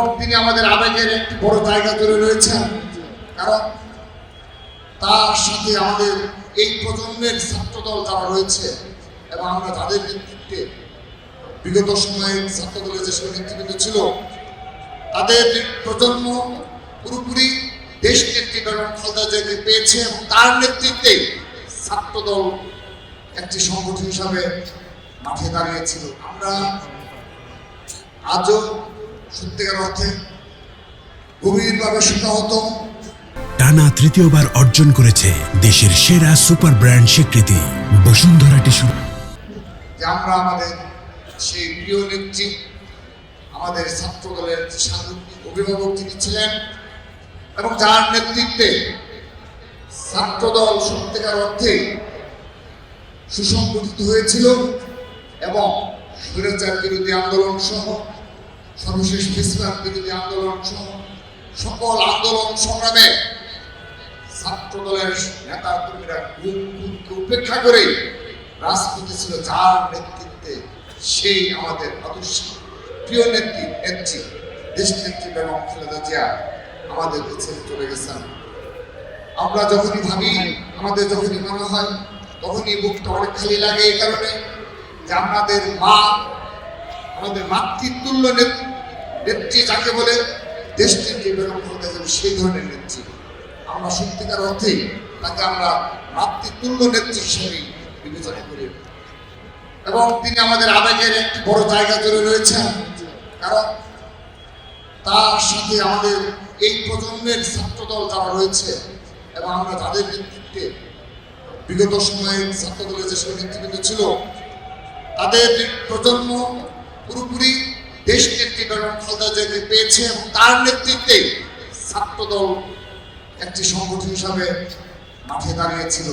এবং তিনি আমাদের আবেগের একটি বড় জায়গা জুড়ে রয়েছেন, কারণ তার সাথে আমাদের এই প্রজন্মের ছাত্রদল যারা রয়েছে এবং আমরা যাদের নেতৃত্বে বিগত সময়ে ছাত্রদলের যেসব নেতৃবৃন্দ ছিল তাদের প্রজন্ম পুরোপুরি দেশ নেত্রী বেগম খালেদা জিয়াকে পেয়েছে এবং তার নেতৃত্বে ছাত্রদল একটি সংগঠন হিসাবে মাঠে দাঁড়িয়েছিল। আমরা আজও সত্যিকার অর্থে গভীরভাবে শোকাহত। টানা তৃতীয়বার অর্জন করেছে দেশের সেরা সুপার ব্র্যান্ড স্বীকৃতি বসুন্ধরা টিস্যু। আমরা আমাদের সেই প্রিয় নেত্রী, আমাদের ছাত্রদলের সাংগঠনিক অভিভাবক যিনি ছিলেন এবং যার নেতৃত্বে ছাত্রদল সত্যিকার অর্থে সুসংগঠিত হয়েছিল এবং স্বৈরাচার বিরোধী আন্দোলন সহ সর্বশেষ ফেসিবাদ বিরোধী আন্দোলন সহ সকল আন্দোলন সংগ্রামে ছাত্রদলের নেতা কর্মীরা উপেক্ষা করে রাজপথে ছিল যার নেতৃত্বে সেই আমাদের আদর্শ প্রিয় নেত্রী দেশ নেত্রী বেগম খালেদা জিয়া আমাদের ছেড়ে চলে গেছেন। আমরা যখনই ভাবি, আমাদের যখনই মনে হয়, তখনই বুকটা অনেক খালি লাগে এই কারণে যে আমাদের মা, আমাদের মাতৃতুল্য নেত্রী যাকে বলে দেশ নেত্রী বেগম খালেদা জিয়া সেই ধরনের নেত্রী। আমরা সত্যিকার অর্থেই তাকে আমরা মাতৃতুল্য নেত্রী হিসেবে বিবেচনা করি এবং তিনি আমাদের আবেগের একটি বড় জায়গা জুড়ে রয়েছেন, কারণ তার সাথে আমাদের এই প্রজন্মের ছাত্রদল যারা রয়েছে এবং আমরা যাদের নেতৃত্বে বিগত সময়ে ছাত্রদলের যেসব নেতৃবৃন্দ ছিল তাদের প্রজন্ম পুরোপুরি দেশ নেত্রী বেগম খালেদা জিয়াকে পেয়েছে এবং তার নেতৃত্বে ছাত্রদল একটি সংগঠন হিসাবে মাঠে দাঁড়িয়েছিল।